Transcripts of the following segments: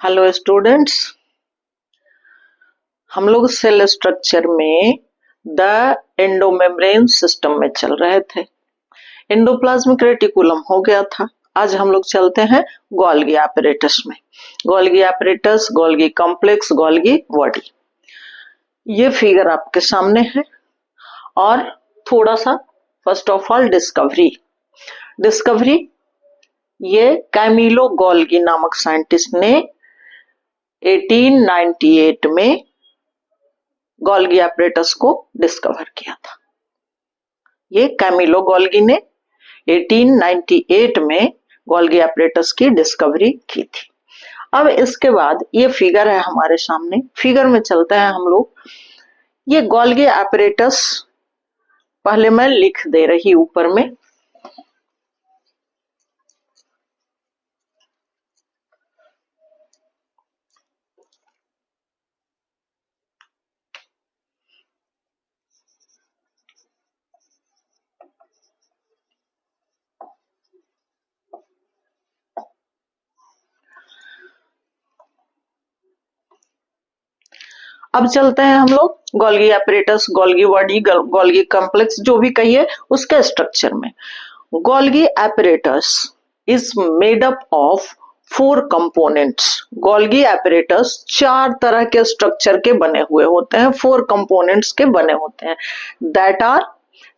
Hello students, हम लोग cell structure में द एंडोमेम्ब्रेन सिस्टम में चल रहे थे। एंडोप्लाज्मिक रेटिकुलम हो गया था। आज हम लोग चलते हैं गोल्गी एपरेटस में। Golgi apparatus, Golgi complex, Golgi body. ये फिगर आपके सामने है और थोड़ा सा फर्स्ट ऑफ ऑल डिस्कवरी ये कैमिलो गोल्गी नामक साइंटिस्ट ने 1898 में गोल्गी एपरेटस को डिस्कवर किया था। ये कैमिलो गोल्गी ने 1898 में गोल्गी एपरेटस की डिस्कवरी की थी। अब इसके बाद ये फिगर है हमारे सामने। फिगर में चलते हैं हम लोग। ये गोल्गी एपरेटस पहले मैं लिख दे रही ऊपर में। अब चलते हैं हम लोग Golgi apparatus, Golgi body, Golgi complex, जो भी कहिए उसके स्ट्रक्चर में। Golgi apparatus is made up of 4 components. Golgi apparatus 4 तरह के स्ट्रक्चर के बने हुए होते हैं, 4 कंपोनेंट्स के बने होते हैं। That are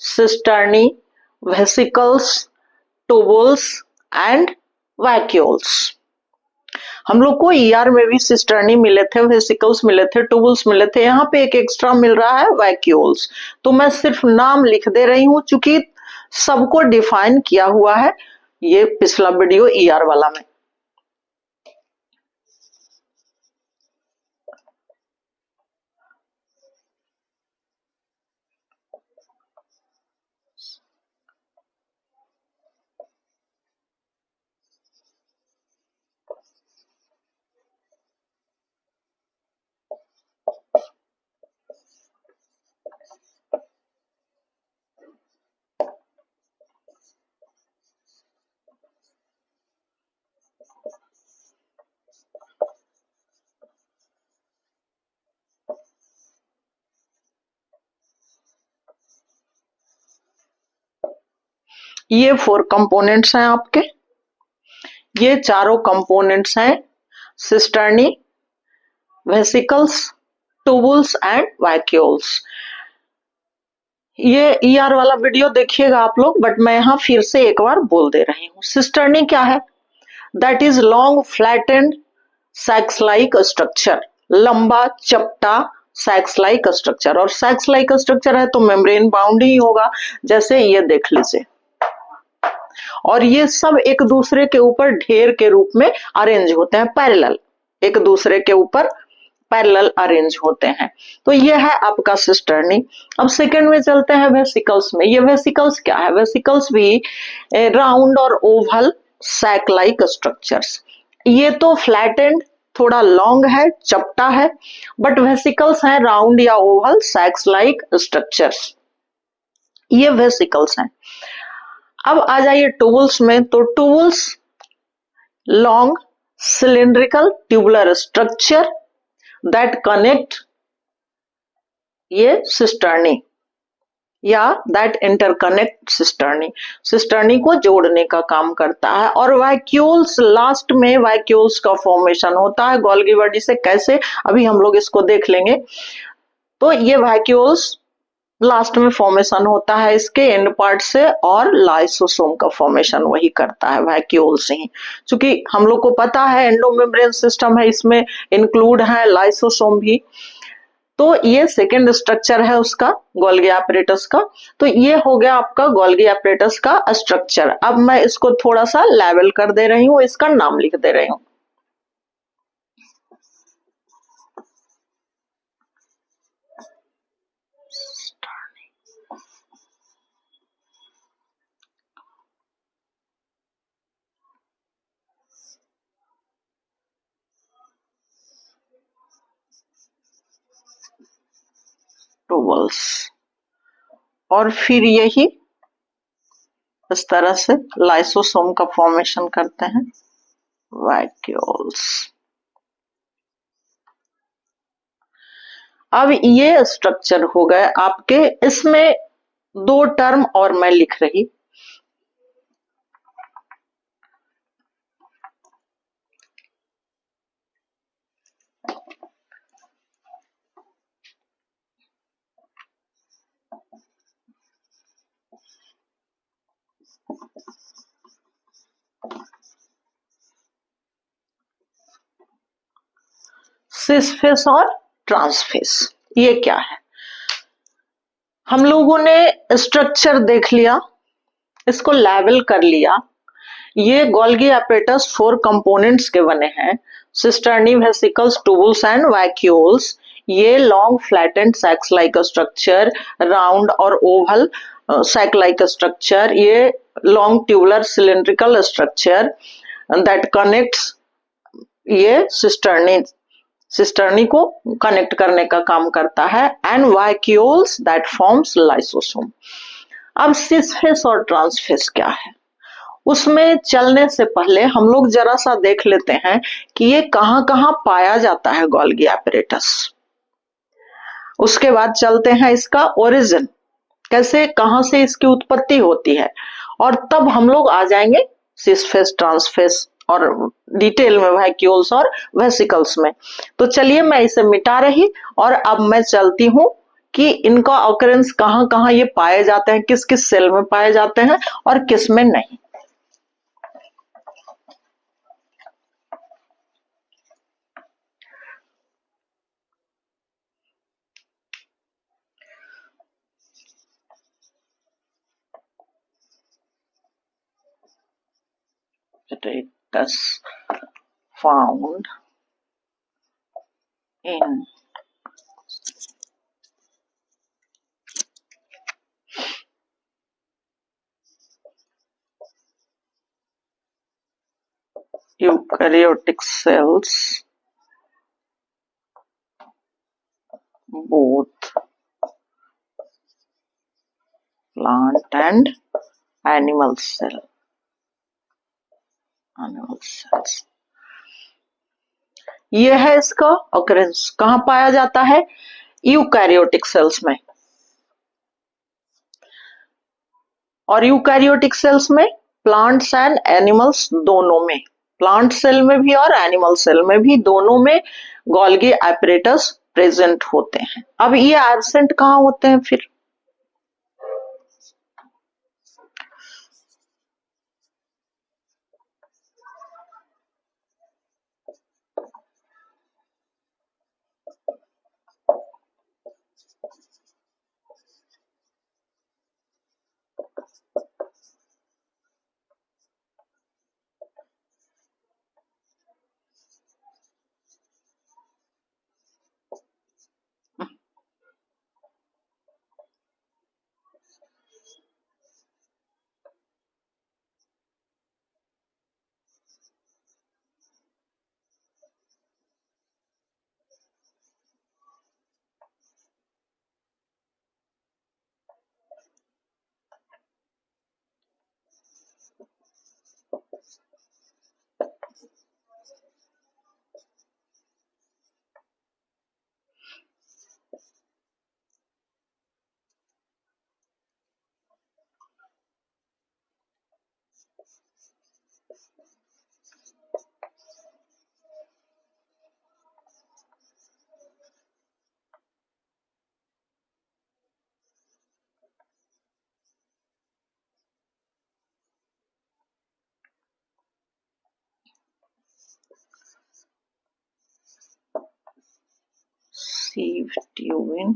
cisternae, vesicles, tubules and vacuoles. हम लोग को ईआर में भी सिस्टर्नी मिले थे, वेसिकल्स मिले थे, टूबल्स मिले थे। यहाँ पे एक एक्स्ट्रा मिल रहा है, वैक्यूल्स। तो मैं सिर्फ नाम लिख दे रही हूँ चूंकि सबको डिफाइन किया हुआ है ये पिछला वीडियो ईआर वाला में। ये 4 कंपोनेंट्स हैं आपके। ये चारों कंपोनेंट्स हैं सिस्टर्नी, वेसिकल्स, टूबल्स एंड वैक्यूल्स। ये ईआर वाला वीडियो देखिएगा आप लोग, बट मैं यहाँ फिर से एक बार बोल दे रही हूँ। सिस्टर्नी क्या है? That is long flattened sacs like structure. लंबा चपटा सैक्स लाइक स्ट्रक्चर, और सैक्स लाइक स्ट्रक्चर है तो मेम्ब्रेन बाउंड ही होगा, जैसे ये देख लीजिए। और ये सब एक दूसरे के ऊपर ढेर के रूप में अरेंज होते हैं, पैरेलल, एक दूसरे के ऊपर पैरेलल अरेंज होते हैं। तो ये है आपका सिस्टर्नी। अब सेकंड में चलते हैं वेसिकल्स में। ये वेसिकल्स क्या है? वेसिकल्स भी राउंड और ओवल सैक लाइक स्ट्रक्चर्स। ये तो फ्लैटेंड, थोड़ा लॉन्ग है, चपटा है, बट वेसिकल्स हैं राउंड या ओवल सैक्स लाइक स्ट्रक्चर्स। ये वेसिकल्स हैं। अब आ जाइए टूबल्स में। तो tubules long cylindrical tubular structure that connect ये सिस्टर्नी या दैट इंटरकनेक्ट सिस्टर्नी, सिस्टर्नी को जोड़ने का काम करता है। और वैक्यूल्स, लास्ट में वैक्यूल्स का फॉर्मेशन होता है गोल्गी बॉडी से। कैसे? अभी हम लोग इसको देख लेंगे। तो ये वैक्यूल्स लास्ट में फॉर्मेशन होता है इसके एंड पार्ट से, और लाइसोसोम का फॉर्मेशन वही करता है, वैक्यूल्स ही। क्योंकि हम लोग को पता है एंडोमेम्ब्रेन सिस्टम है, इसमें इंक्लूड है लाइसोसोम भी। तो ये सेकेंड स्ट्रक्चर है उसका, गोल्गी एपरेटस का। तो ये हो गया आपका गोल्गी एपरेटस का स्ट्रक्चर। अब मैं इसको थोड़ा सा लेवल कर दे रही हूँ, इसका नाम लिख दे रही हूँ। टूबल्स, और फिर यही इस तरह से लाइसोसोम का फॉर्मेशन करते हैं, वैक्यूल्स। अब ये स्ट्रक्चर हो गए आपके, इसमें दो टर्म और मैं लिख रही, सिस फेस और ट्रांसफेस। ये क्या है? हम लोगों ने स्ट्रक्चर देख लिया, इसको लेवल कर लिया। ये गोल्गी एपरेटस 4 कंपोनेंट्स के बने हैं, cisternae, vesicles, tubules and vacuoles. ये long flattened sacs like structure, round और ओवल सैक लाइक स्ट्रक्चर, ये long tubular cylindrical structure that connects, ये सिस्टर्नी को कनेक्ट करने का काम करता है, and vacuoles that forms lysosome. अब सिस फेस और ट्रांसफेस क्या है, उसमें चलने से पहले हम लोग जरा सा देख लेते हैं कि ये कहां कहां पाया जाता है गोल्गी एपरेटस। उसके बाद चलते हैं इसका ओरिजिन, कैसे, कहां से इसकी उत्पत्ति होती है, और तब हम लोग आ जाएंगे सिसफेस, ट्रांसफेस और डिटेल में वैक्यूल्स और वेसिकल्स में। तो चलिए मैं इसे मिटा रही और अब मैं चलती हूं कि इनका ऑकरेंस कहां कहां ये पाए जाते हैं, किस किस सेल में पाए जाते हैं और किस में नहीं। Apparatus found in eukaryotic cells, both plant and animal cells। ये है इसका ऑकरेंस, कहां पाया जाता है, यूकैरियोटिक सेल्स में। और यूकैरियोटिक सेल्स में प्लांट्स एंड एनिमल्स दोनों में, प्लांट सेल में भी और एनिमल सेल में भी, दोनों में गोल्गी एपरेटस प्रेजेंट होते हैं। अब ये एब्सेंट कहां होते हैं फिर, sieve tube in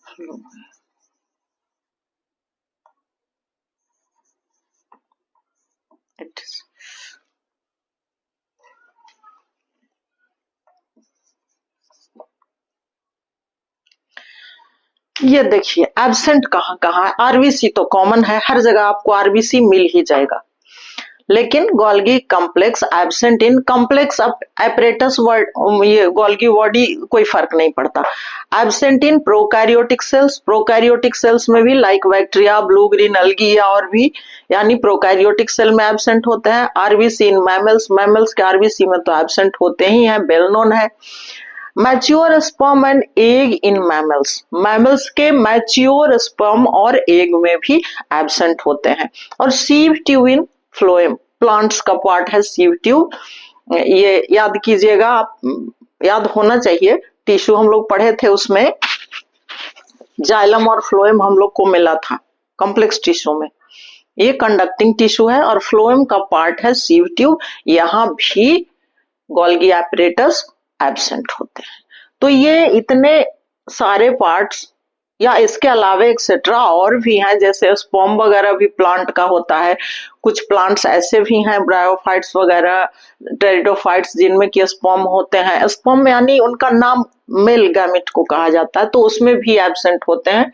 fluid। ये देखिए एब्सेंट कहां कहां है, आरबीसी तो कॉमन है, हर जगह आपको आरबीसी मिल ही जाएगा, लेकिन Golgi complex absent in complex apparatus word, ये गोल्गी बॉडी कोई फर्क नहीं पड़ता। एब्सेंट इन प्रोकैरियोटिक सेल्स में भी लाइक बैक्टीरिया, ब्लू ग्रीन अलगी या और भी, यानी प्रोकैरियोटिक सेल में एब्सेंट होते हैं। आरबीसी इन मैमल्स के आरबीसी में तो एब्सेंट होते ही हैं, वेल नोन है। Mature sperm and egg in mammals के मैच्योर स्पर्म और एग में भी एब्सेंट होते हैं। और सीव ट्यूब इन फ्लोएम, प्लांट्स का पार्ट है सीव ट्यूब, ये याद कीजिएगा आप, याद होना चाहिए। टिश्यू हम लोग पढ़े थे, उसमें जाइलम और फ्लोएम हम लोग को मिला था कॉम्प्लेक्स टिश्यू में। ये कंडक्टिंग टिश्यू है और फ्लोएम का पार्ट है सीव ट्यूब, यहाँ भी गोल्गी एपरेटस एब्सेंट होते हैं। तो ये इतने सारे पार्ट्स या इसके अलावा एक्सेट्रा और भी हैं, जैसे स्पर्म वगैरह भी प्लांट का होता है। कुछ प्लांट्स ऐसे भी हैं ब्रायोफाइट्स वगैरह, टेरिडोफाइट्स, जिनमें कि स्पर्म होते हैं। स्पर्म यानी उनका नाम मेल गैमेट को कहा जाता है, तो उसमें भी एब्सेंट होते हैं।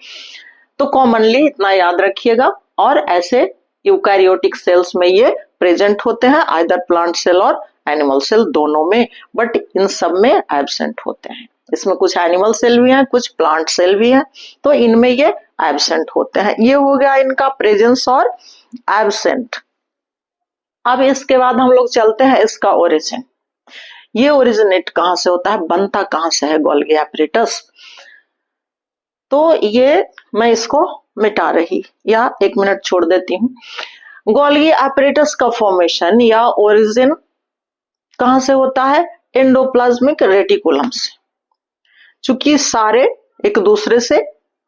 तो कॉमनली इतना याद रखिएगा। और ऐसे यूकैरियोटिक सेल्स में ये प्रेजेंट होते हैं, आइदर प्लांट सेल और एनिमल सेल दोनों में, बट इन सब में एब्सेंट होते हैं। इसमें कुछ एनिमल सेल भी हैं, कुछ प्लांट सेल भी हैं, तो इनमें ये एब्सेंट होते हैं। ये हो गया इनका प्रेजेंस और एब्सेंट। अब इसके बाद हम लोग चलते हैं इसका ओरिजिन। ये ओरिजिनेट कहां से होता है, बनता कहां से है गोल्गी एपरेटस। तो ये मैं इसको मिटा रही या 1 मिनट छोड़ देती हूँ। गोल्गी एपरेटस का फॉर्मेशन या ओरिजिन कहां से होता है, एंडोप्लाज्मिक रेटिकुलम से। चूंकि सारे एक दूसरे से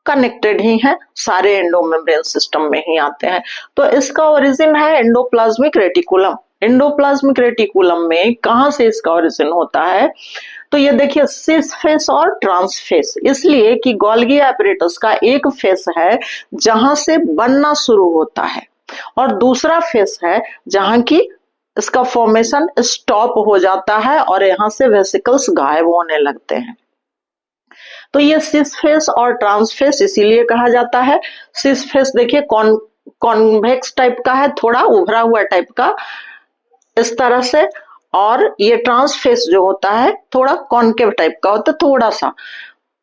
कनेक्टेड ही हैं, सारे एंडोमेम्ब्रेन सिस्टम में ही आते हैं, तो इसका ओरिजिन है एंडोप्लाज्मिक रेटिकुलम। एंडोप्लाज्मिक रेटिकुलम में कहां से इसका ओरिजिन होता है, तो ये देखिए सिस फेस और ट्रांस फेस, इसलिए कि गोल्गी एपरेटस का एक फेस है जहां से बनना शुरू होता है और दूसरा फेस है जहां की इसका फॉर्मेशन स्टॉप हो जाता है और यहां से वेसिकल्स गायब होने लगते हैं। तो ये सिस फेस और ट्रांस फेस इसीलिए कहा जाता है। सिस फेस देखिए कॉन्वेक्स टाइप का है, थोड़ा उभरा हुआ टाइप का इस तरह से, और ये ट्रांस फेस जो होता है थोड़ा कॉन्केव टाइप का होता है, थोड़ा सा,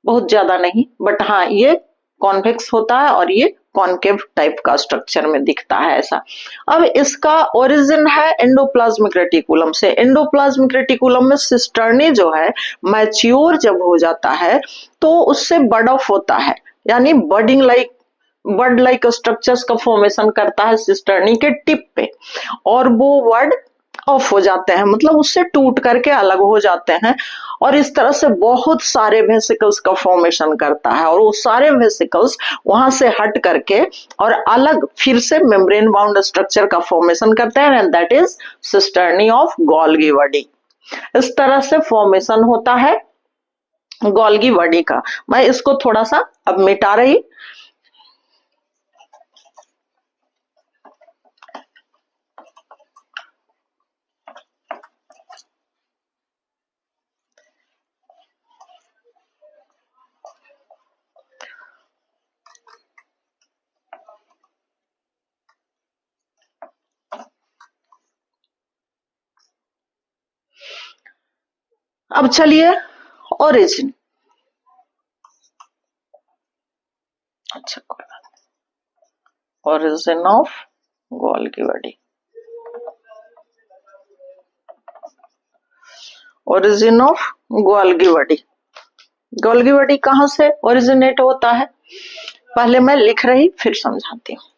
बहुत ज्यादा नहीं, बट हाँ ये कॉन्वेक्स होता है और ये कॉन्केव टाइप का स्ट्रक्चर में दिखता है ऐसा। अब इसका ओरिजिन है एंडोप्लाज्मिक रेटिकुलम से। एंडोप्लाज्मिक रेटिकुलम में सिस्टर्नी जो है मैच्योर जब हो जाता है तो उससे बड ऑफ होता है, यानी बड लाइक स्ट्रक्चर्स का फॉर्मेशन करता है सिस्टर्नी के टिप पे, और वो वर्ड ऑफ हो जाते हैं, मतलब उससे टूट करके अलग हो जाते हैं, और इस तरह से बहुत सारे वेसिकल्स का फॉर्मेशन करता है, और वो सारे वेसिकल्स वहां से हट करके और अलग फिर से मेम्ब्रेन बाउंड स्ट्रक्चर का फॉर्मेशन करते हैं, and that is cisternae of Golgi body. इस तरह से फॉर्मेशन होता है गोल्गी बॉडी का। मैं इसको थोड़ा सा अब मिटा रही। अब चलिए ओरिजिन, अच्छा origin of Golgi body. Origin of Golgi body, Golgi body कहां से ओरिजिनेट होता है, पहले मैं लिख रही फिर समझाती हूँ।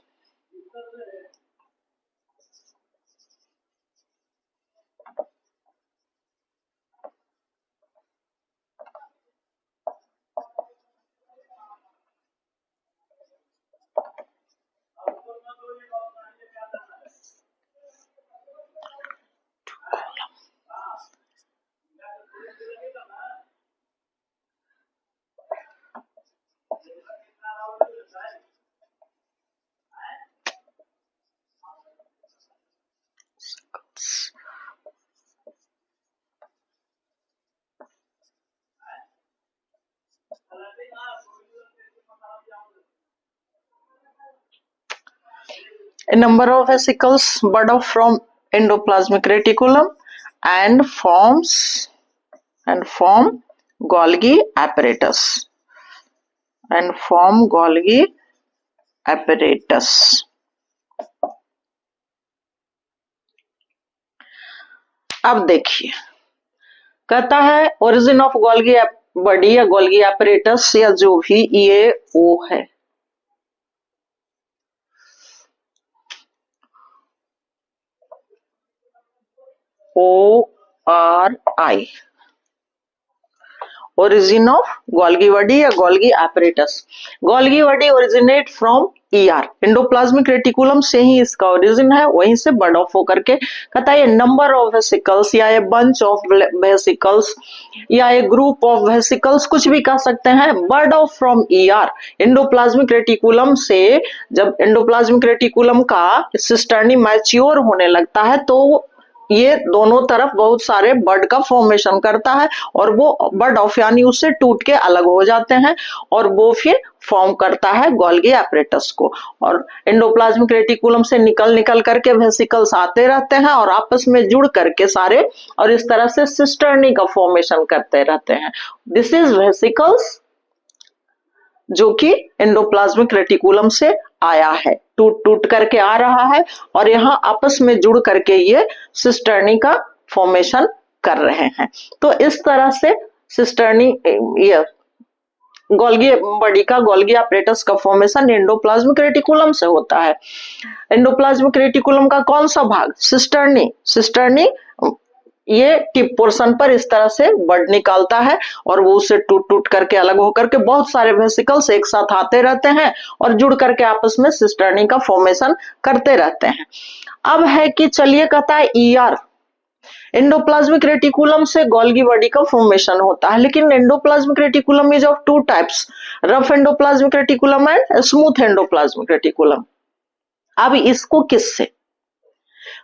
A number of vesicles bud off from endoplasmic reticulum and form Golgi apparatus अब देखिए, कहता है ओरिजिन ऑफ गोल्गी बॉडी या गोल्गी apparatus या जो भी ये ओ है, ORI, origin of Golgi body या Golgi apparatus. Golgi body originate from ER, endoplasmic reticulum से ही इसका ओरिजिन है, वहीं से बर्ड ऑफ होकर के कहता है नंबर ऑफ वेसिकल्स या ए बंच ऑफ वेसिकल्स या ए ग्रुप ऑफ वेसिकल्स, कुछ भी कह सकते हैं, bird of from ER, endoplasmic reticulum से जब एंडोप्लाज्मिक रेटिकुलम का सिस्टर्नी मैच्योर होने लगता है तो ये दोनों तरफ बहुत सारे बर्ड का फॉर्मेशन करता है और वो बर्ड ऑफ यानी उससे टूट के अलग हो जाते हैं और वो फिर फॉर्म करता है गोल्गी एपरेटस को, और एंडोप्लाज्मिक रेटिकुलम से निकल करके वेसिकल्स आते रहते हैं और आपस में जुड़ करके सारे और इस तरह से सिस्टर्नी का फॉर्मेशन करते रहते हैं. दिस इज वेसिकल्स जो कि एंडोप्लाज्मिक रेटिकुलम से आया है, टूट करके आ रहा है और यहाँ आपस में जुड़ करके ये सिस्टर्नी का फॉर्मेशन कर रहे हैं. तो इस तरह से सिस्टर्नी ये गोल्गी बॉडी का गोल्गी apparatus का फॉर्मेशन एंडोप्लाज्मिक रेटिकुलम से होता है. एंडोप्लाज्मिक रेटिकुलम का कौन सा भाग? सिस्टर्नी ये टिप पोर्शन पर इस तरह से बर्ड निकालता है और वो उससे टूट करके अलग होकर के बहुत सारे वेसिकल्स एक साथ आते रहते हैं और जुड़ करके आपस में सिस्टर्नी का फॉर्मेशन करते रहते हैं. अब है कि चलिए कहता है ER, एंडोप्लाज्मिक रेटिकुलम से गोल्गी बॉडी का फॉर्मेशन होता है, लेकिन endoplasmic reticulum is of two types, rough endoplasmic reticulum and smooth endoplasmic reticulum. अब इसको किससे,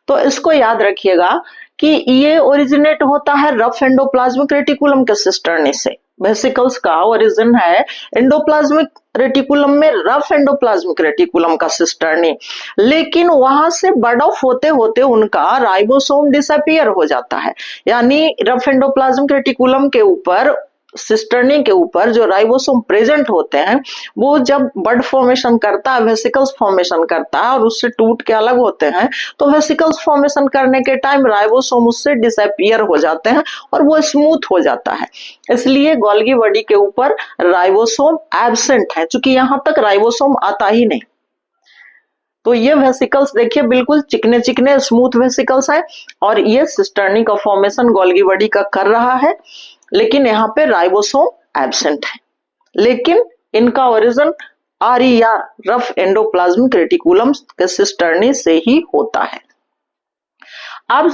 तो इसको याद रखिएगा कि ये ओरिजिनेट होता है रफ एंडोप्लाज्मिक रेटिकुलम के सिस्टर्नी से. वेसिकल्स का ओरिजिन है एंडोप्लाज्मिक रेटिकुलम में, रफ एंडोप्लाज्मिक रेटिकुलम का सिस्टर्नी, लेकिन वहां से बर्ड ऑफ होते होते उनका राइबोसोम डिसअपियर हो जाता है. यानी रफ एंडोप्लाज्मिक रेटिकुलम के ऊपर सिस्टर्नी के ऊपर जो राइबोसोम प्रेजेंट होते हैं वो जब बर्ड फॉर्मेशन करता है, वेसिकल्स फॉर्मेशन करता है और उससे टूट के अलग होते हैं, तो वेसिकल्स फॉर्मेशन करने के टाइम राइबोसोम उससे डिसअपियर हो जाते हैं और वो स्मूथ हो जाता है. इसलिए गोल्गी बॉडी के ऊपर राइबोसोम एब्सेंट है, क्योंकि यहां तक राइबोसोम आता ही नहीं. तो ये वेसिकल्स देखिए बिल्कुल चिकने चिकने स्मूथ वेसिकल्स हैं और ये सिस्टर्नी का फॉर्मेशन गोल्गी बॉडी का कर रहा है, लेकिन यहाँ पे राइबोसोम एब्सेंट है. लेकिन इनका origin RER, rough endoplasmic reticulum के सिस्टर्नी से ही होता है. अब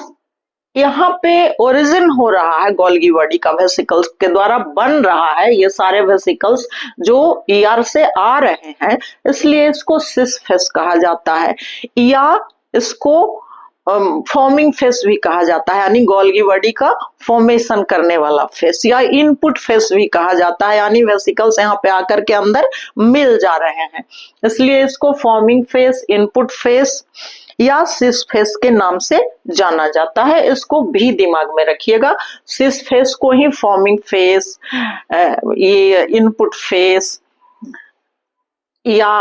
यहाँ पे ओरिजिन हो रहा है गोल्गी बॉडी का, वेसिकल्स के द्वारा बन रहा है ये सारे वेसिकल्स जो ER से आ रहे हैं, इसलिए इसको सिस फेस कहा जाता है या इसको फॉर्मिंग फेस भी कहा जाता है, यानी गोल्गी बॉडी का फॉर्मेशन करने वाला फेस, या इनपुट फेस भी कहा जाता है, यानी वेसिकल्स यहाँ पे आकर के अंदर मिल जा रहे हैं, इसलिए इसको फॉर्मिंग फेस, इनपुट फेस या सिस फेस के नाम से जाना जाता है. इसको भी दिमाग में रखिएगा, सिस फेस को ही फॉर्मिंग फेस, ये इनपुट फेस या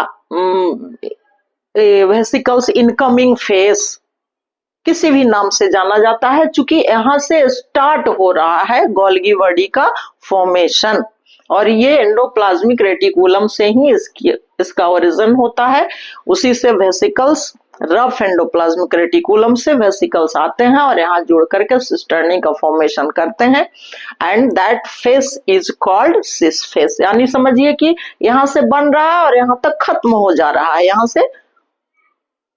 वेसिकल्स इनकमिंग फेस किसी भी नाम से जाना जाता है, चूंकि यहां से स्टार्ट हो रहा है गोल्गी बॉडी का फॉर्मेशन और ये एंडोप्लाज्मिक रेटिकुलम से ही इसका ओरिजिन होता है. उसी से वेसिकल्स, रफ एंडोप्लाज्मिक रेटिकुलम से वेसिकल्स आते हैं और यहाँ जुड़ करके सिस्टर्नी का फॉर्मेशन करते हैं and that face is called cis face. यानी समझिए कि यहाँ से बन रहा है और यहाँ तक खत्म हो जा रहा है, यहाँ से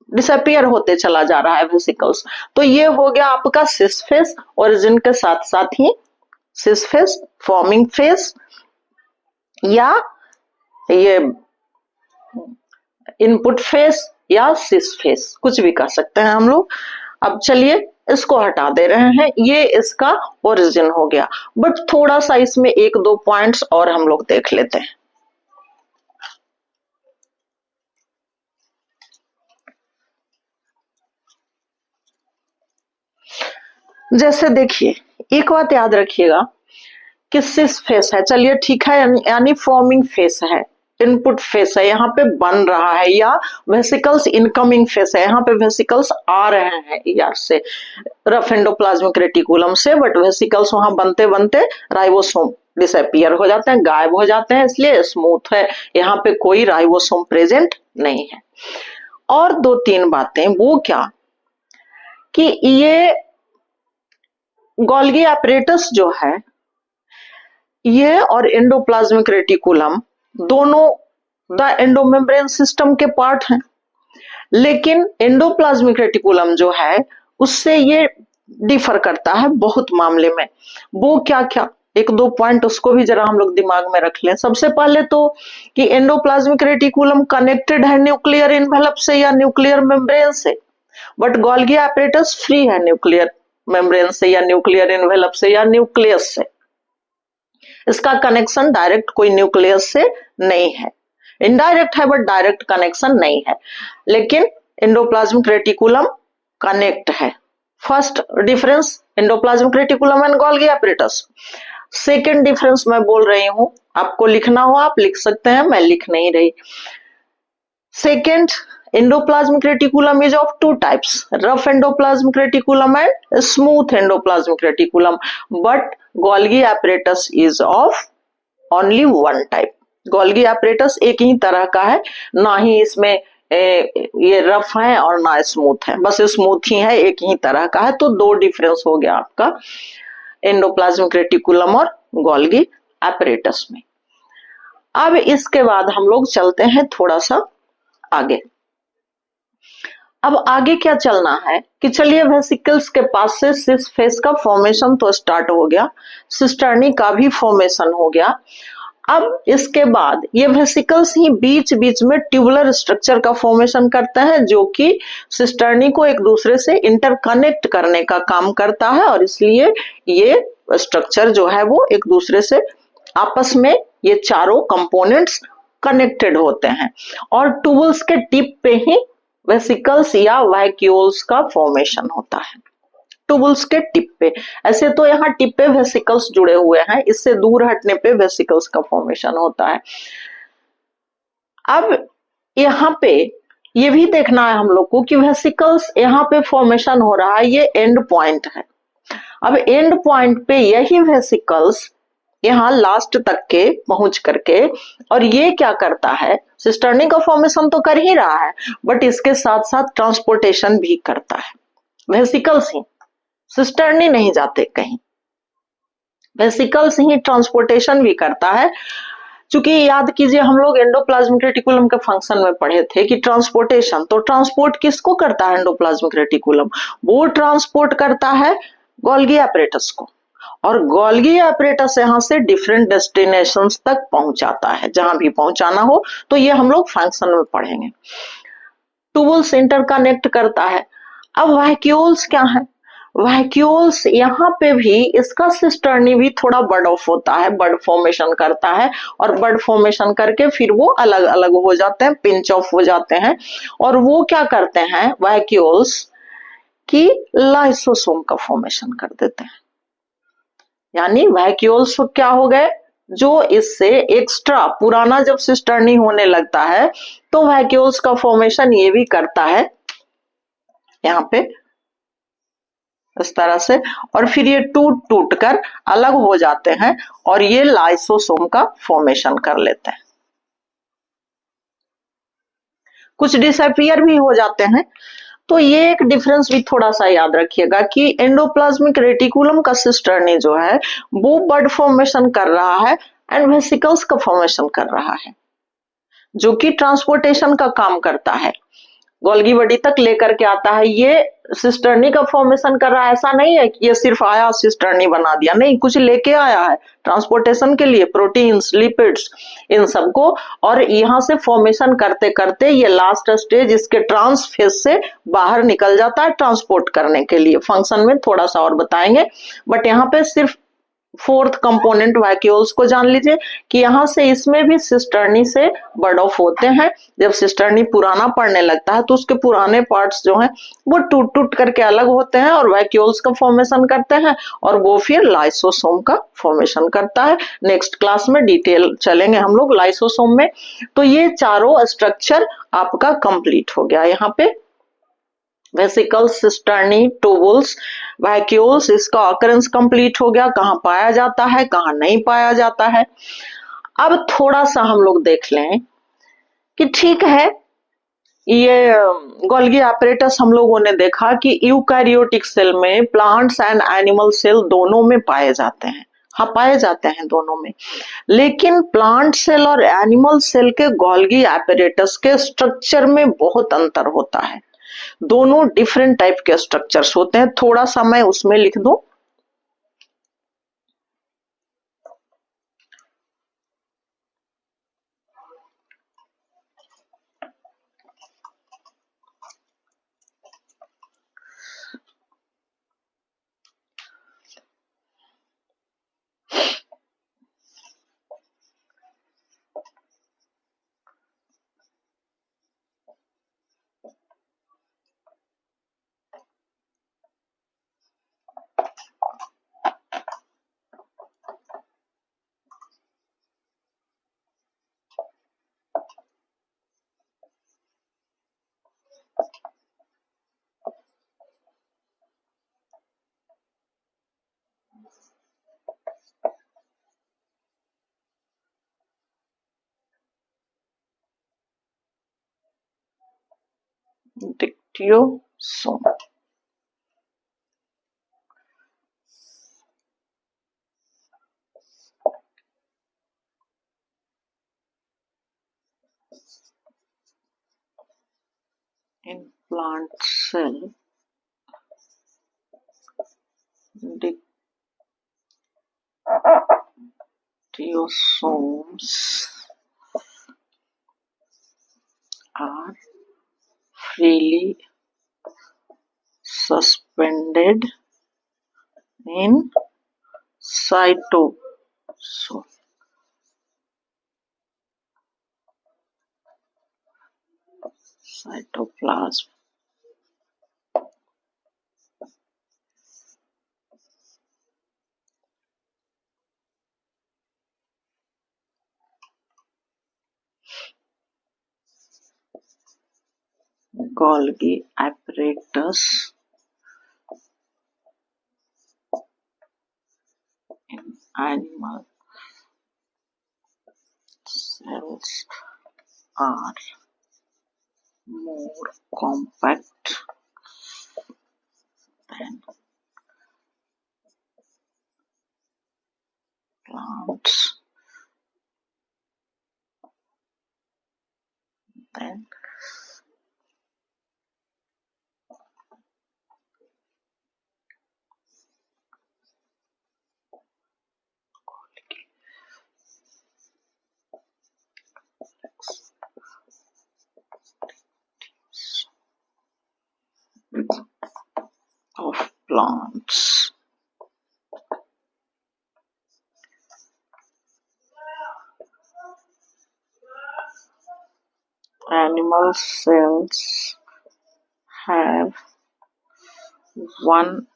डिसअपियर होते चला जा रहा है वेसिकल्स. तो ये हो गया आपका सिस फेस, ओरिजिन के साथ साथ ही सिस फेस, फॉर्मिंग फेस या ये इनपुट फेस या सिस फेस, कुछ भी कह सकते हैं हम लोग. अब चलिए इसको हटा दे रहे हैं, ये इसका ओरिजिन हो गया. बट थोड़ा सा इसमें एक दो पॉइंट्स और हम लोग देख लेते हैं. जैसे देखिए, एक बात याद रखिएगा कि सिस फेस है, चलिए ठीक है, यानी फॉर्मिंग फेस है, इनपुट फेस है, यहाँ पे बन रहा है, या वेसिकल्स इनकमिंग फेस है, यहाँ पे वेसिकल्स आ रहे हैं ईआर से, रफ एंडोप्लाज्मिक रेटिकुलम से, बट वेसिकल्स वहां बनते बनते राइबोसोम डिसअपियर हो जाते हैं, गायब हो जाते हैं, इसलिए स्मूथ है, यहाँ पे कोई राइबोसोम प्रेजेंट नहीं है। और दो तीन बातें, वो क्या कि ये गोल्गी एपरेटस जो है, ये और एंडोप्लाज्मिक रेटिकुलम दोनों द एंडोमेम्ब्रेन सिस्टम के पार्ट हैं, लेकिन एंडोप्लाज्मिक रेटिकुलम जो है उससे ये डिफर करता है बहुत मामले में। वो क्या क्या, एक दो पॉइंट उसको भी जरा हम लोग दिमाग में रख लें। सबसे पहले तो कि एंडोप्लाज्मिक रेटिकुलम कनेक्टेड है न्यूक्लियर इन्वेलप से या न्यूक्लियर मेम्ब्रेन से, बट गोल्गी एपरेटस फ्री है न्यूक्लियर मेम्ब्रेन से या न्यूक्लियर इन्वेलप से या न्यूक्लियस से। इसका कनेक्शन डायरेक्ट कोई न्यूक्लियस से नहीं है, इनडायरेक्ट है बट डायरेक्ट कनेक्शन नहीं है, लेकिन एंडोप्लाज्मिक रेटिकुलम कनेक्ट है। First difference endoplasmic reticulum and Golgi apparatus. Second difference मैं बोल रही हूं, आपको लिखना हो आप लिख सकते हैं, मैं लिख नहीं रही। Second, endoplasmic reticulum is of two types, rough endoplasmic reticulum and smooth endoplasmic reticulum, but Golgi apparatus is of only one type. Golgi apparatus एक ही तरह का है, ना ही इसमें ये रफ है और ना स्मूथ है, बस स्मूथ ही है, एक ही तरह का है। तो दो डिफरेंस हो गया आपका एंडोप्लाज्मिक रेटिकुलम और गोल्गी एपरेटस में। अब इसके बाद हम लोग चलते हैं थोड़ा सा आगे। अब आगे क्या चलना है कि चलिए वेसिकल्स के पास से सिस फेस का फॉर्मेशन तो स्टार्ट हो गया, सिस्टर्नी का भी फॉर्मेशन हो गया। अब इसके बाद ये वेसिकल्स ही बीच बीच में ट्यूबुलर स्ट्रक्चर का फॉर्मेशन करते हैं, जो कि सिस्टर्नी को एक दूसरे से इंटरकनेक्ट करने का काम करता है, और इसलिए ये स्ट्रक्चर जो है वो एक दूसरे से आपस में ये चारों कंपोनेंट्स कनेक्टेड होते हैं, और ट्यूबल्स के टिप पे ही वेसिकल्स या वैक्यूल्स का फॉर्मेशन होता है। ट्यूबल्स के टिप पे, ऐसे तो यहाँ टिप पे वेसिकल्स जुड़े हुए हैं, इससे दूर हटने पे वेसिकल्स का फॉर्मेशन होता है। अब यहाँ पे ये भी देखना है हम लोग को कि वेसिकल्स यहाँ पे फॉर्मेशन हो रहा है, ये एंड पॉइंट है। अब एंड पॉइंट पे यही वेसिकल्स यहाँ लास्ट तक के पहुंच करके, और ये क्या करता है, सिस्टर्नी का फॉर्मेशन तो कर ही रहा है, बट इसके साथ साथ ट्रांसपोर्टेशन भी करता है। वेसिकल्स ही, सिस्टर्नी नहीं जाते कहीं, वेसिकल्स ही ट्रांसपोर्टेशन भी करता है। चूंकि याद कीजिए हम लोग एंडोप्लाज्मिक रेटिकुलम के फंक्शन में पढ़े थे कि ट्रांसपोर्टेशन, तो ट्रांसपोर्ट किसको करता है एंडोप्लाज्मिक रेटिकुलम, वो ट्रांसपोर्ट करता है गोल्गी एपरेटस को, और गोल्गी एपरेटस यहाँ से डिफरेंट डेस्टिनेशंस तक पहुंचाता है, जहां भी पहुंचाना हो, तो ये हम लोग फंक्शन में पढ़ेंगे। ट्यूबल्स इंटरकनेक्ट करता है। अब वैक्यूल्स क्या है, वैक्यूल्स यहाँ पे भी इसका सिस्टर्नी भी थोड़ा बर्ड ऑफ होता है, बर्ड फॉर्मेशन करता है, और बर्ड फॉर्मेशन करके फिर वो अलग अलग हो जाते हैं, पिंच ऑफ हो जाते हैं, और वो क्या करते हैं वैक्यूल्स की लाइसोसोम का फॉर्मेशन कर देते हैं। यानी वैक्यूल्स क्या हो गए, जो इससे एक्स्ट्रा पुराना जब सिस्टर्नी होने लगता है तो वैक्यूल्स का फॉर्मेशन ये भी करता है यहाँ पे इस तरह से, और फिर ये टूट टूट कर अलग हो जाते हैं और ये लाइसोसोम का फॉर्मेशन कर लेते हैं। कुछ डिसअपियर भी हो जाते हैं। तो ये एक डिफरेंस भी थोड़ा सा याद रखिएगा कि एंडोप्लाज्मिक रेटिकुलम का सिस्टर्नी जो है वो बड फॉर्मेशन कर रहा है एंड वेसिकल्स का फॉर्मेशन कर रहा है, जो कि ट्रांसपोर्टेशन का काम करता है, गोल्गी बॉडी तक लेकर के आता है। ये सिस्टर्नी का फॉर्मेशन कर रहा है, ऐसा नहीं है कि ये सिर्फ आया सिस्टर्नी बना दिया, नहीं, कुछ लेके आया है ट्रांसपोर्टेशन के लिए, प्रोटीन्स, लिपिड्स, इन सबको, और यहाँ से फॉर्मेशन करते करते ये लास्ट स्टेज इसके ट्रांसफेज से बाहर निकल जाता है ट्रांसपोर्ट करने के लिए। फंक्शन में थोड़ा सा और बताएंगे, बट यहाँ पे सिर्फ फोर्थ कंपोनेंट वैक्यूल्स को जान लीजिए कि यहाँ से इसमें भी सिस्टर्नी से बर्ड ऑफ होते हैं। जब सिस्टर्नी पुराना पड़ने लगता है तो उसके पुराने पार्ट्स जो हैं वो टूट टूट करके अलग होते हैं और वैक्यूल्स का फॉर्मेशन करते हैं और वो फिर लाइसोसोम का फॉर्मेशन करता है। नेक्स्ट क्लास में डिटेल चलेंगे हम लोग लाइसोसोम में। तो ये चारों स्ट्रक्चर आपका कंप्लीट हो गया यहाँ पे। वेसिकल्स, सिस्टर्नी, टूबुल्स, वैक्यूल्स, इसका ऑकरेंस कंप्लीट हो गया, कहाँ पाया जाता है कहाँ नहीं पाया जाता है। अब थोड़ा सा हम लोग देख लें कि ठीक है ये गोल्गी apparatus हम लोगों ने देखा कि यूकैरियोटिक सेल में प्लांट्स एंड एनिमल सेल दोनों में पाए जाते हैं। हाँ पाए जाते हैं दोनों में, लेकिन प्लांट सेल और एनिमल सेल के गोल्गी apparatus के स्ट्रक्चर में बहुत अंतर होता है। दोनों डिफरेंट टाइप के स्ट्रक्चर्स होते हैं। थोड़ा सा मैं उसमें लिख दूं। Dictyosome, in plant cell dictyosomes are freely suspended in cytoplasm. Golgi apparatus in animal cells are more compact than plants. Then of plants. Animal cells have one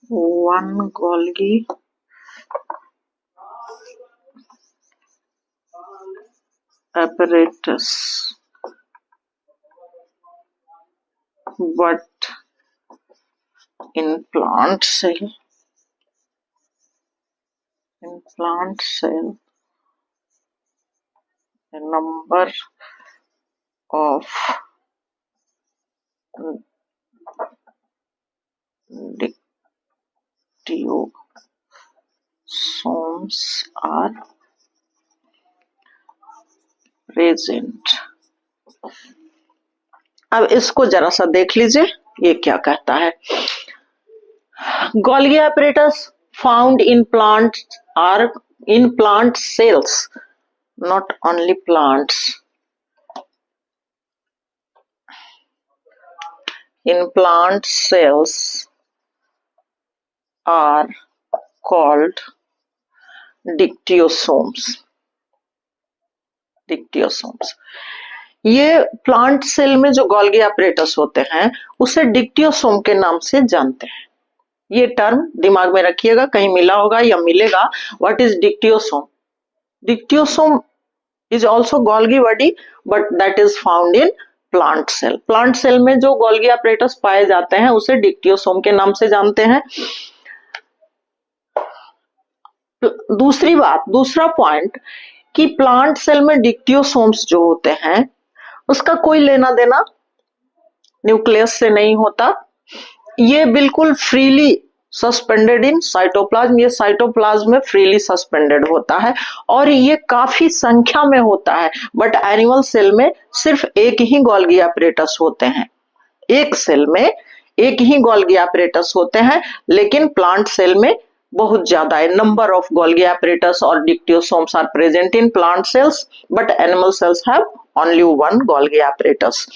one Golgi apparatus, but in plant cell the number of dictyosomes are present. अब इसको जरा सा देख लीजिए ये क्या कहता है। Golgi apparatus found in plants are in plant cells, not only plants. in plant cells are called डिक्टियोसोम्स। डिक्टियोसोम्स, ये प्लांट सेल में जो गोल्गी एपरेटस होते हैं उसे डिक्टियोसोम के नाम से जानते हैं। ये टर्म दिमाग में रखिएगा, कहीं मिला होगा या मिलेगा। What is dictyosome? Dictyosome is also Golgi body, but that is found in plant cell. Plant cell में जो गोल्गी एपरेटस पाए जाते हैं उसे डिक्टियोसोम के नाम से जानते हैं। दूसरी बात, दूसरा पॉइंट कि प्लांट सेल में डिक्टियोसोम्स जो होते हैं उसका कोई लेना देना न्यूक्लियस से नहीं होता। ये बिल्कुल फ्रीली सस्पेंडेड इन साइटोप्लाज्म, ये साइटोप्लाज्म में फ्रीली सस्पेंडेड होता है और ये काफी संख्या में होता है। बट एनिमल सेल में सिर्फ एक ही गोल्गी एपरेटस होते हैं, एक सेल में एक ही गोल्गी एपरेटस होते हैं, लेकिन प्लांट सेल में बहुत ज्यादा है। नंबर ऑफ गोल्गी एपरेटस और dictyosomes are present in plant cells, but animal cells have only one Golgi apparatus.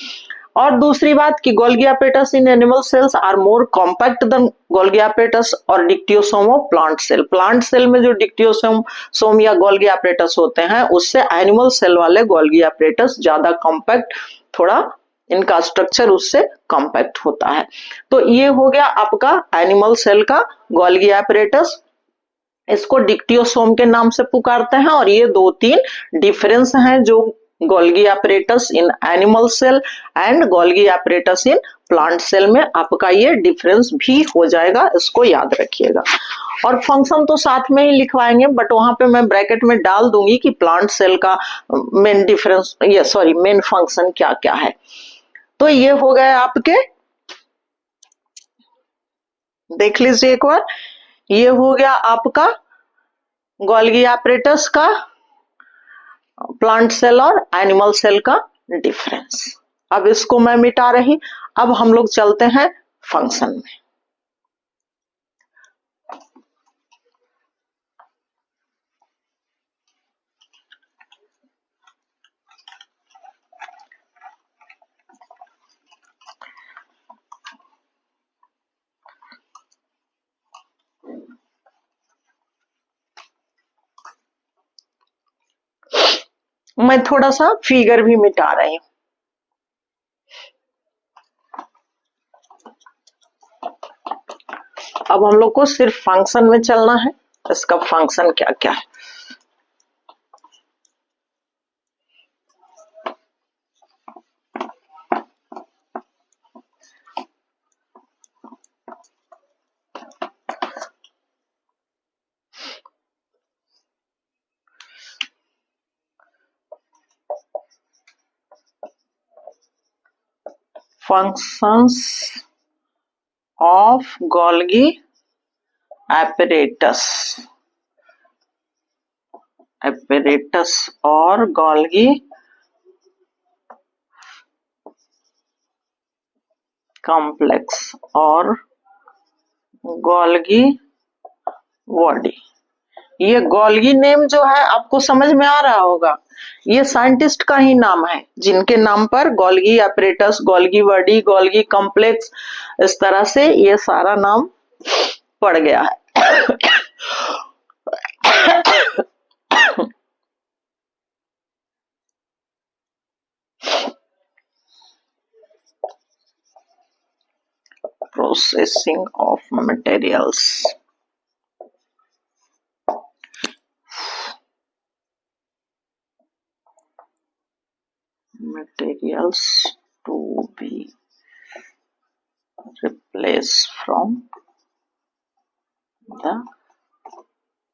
और दूसरी बात कि Golgi apparatus in animal cells are more compact than Golgi apparatus और dictyosome of plant cell. Plant cell में जो dictyosome या Golgi apparatus होते हैं उससे एनिमल सेल वाले गोल्गी एपरेटस ज्यादा कॉम्पैक्ट, थोड़ा इनका स्ट्रक्चर उससे कॉम्पैक्ट होता है। तो ये हो गया आपका एनिमल सेल का गोल्गी एपरेटस, इसको डिक्टियोसोम के नाम से पुकारते हैं। और ये दो तीन डिफरेंस हैं जो Golgi apparatus in animal cell and Golgi apparatus in plant cell में, आपका ये डिफरेंस भी हो जाएगा, इसको याद रखिएगा। और फंक्शन तो साथ में ही लिखवाएंगे, बट वहां पे मैं ब्रैकेट में डाल दूंगी कि प्लांट सेल का मेन डिफरेंस, ये सॉरी मेन फंक्शन क्या क्या है। तो ये हो गए आपके, देख लीजिए एक बार, ये हो गया आपका गोल्गी एपरेटस का प्लांट सेल और एनिमल सेल का डिफरेंस। अब इसको मैं मिटा रही, अब हम लोग चलते हैं फंक्शन में। मैं थोड़ा सा फिगर भी मिटा रही हूं। अब हम लोग को सिर्फ फंक्शन में चलना है, इसका फंक्शन क्या क्या है। Functions of Golgi apparatus, apparatus और गोल्गी कॉम्प्लेक्स और गोल्गी बॉडी। ये गोल्गी नेम जो है आपको समझ में आ रहा होगा, ये साइंटिस्ट का ही नाम है जिनके नाम पर Golgi apparatus, Golgi body, Golgi complex, इस तरह से ये सारा नाम पड़ गया है। Processing of materials, materials to be replaced from the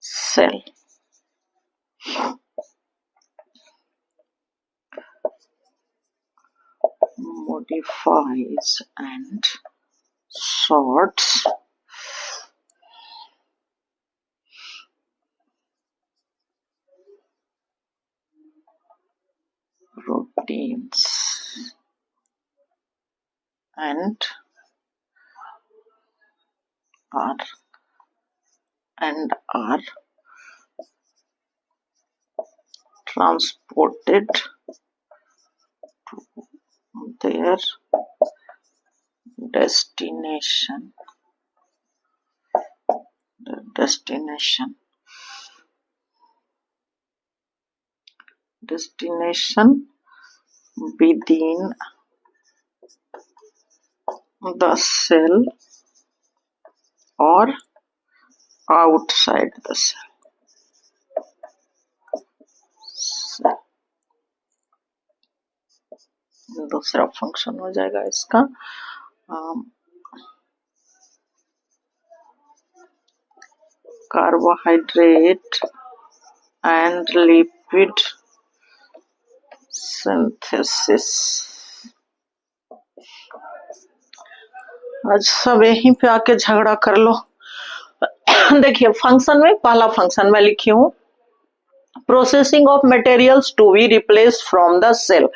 cell, modifies and sorts proteins and are transported to their destination within the cell or outside the cell. दूसरा फंक्शन हो जाएगा इसका कार्बोहाइड्रेट एंड लिपिड सिंथेसिस। आज सब यहीं पे आके झगड़ा कर लो। देखिए फंक्शन में पहला फंक्शन मैं लिखी हूं, processing of materials to be replace from the cell.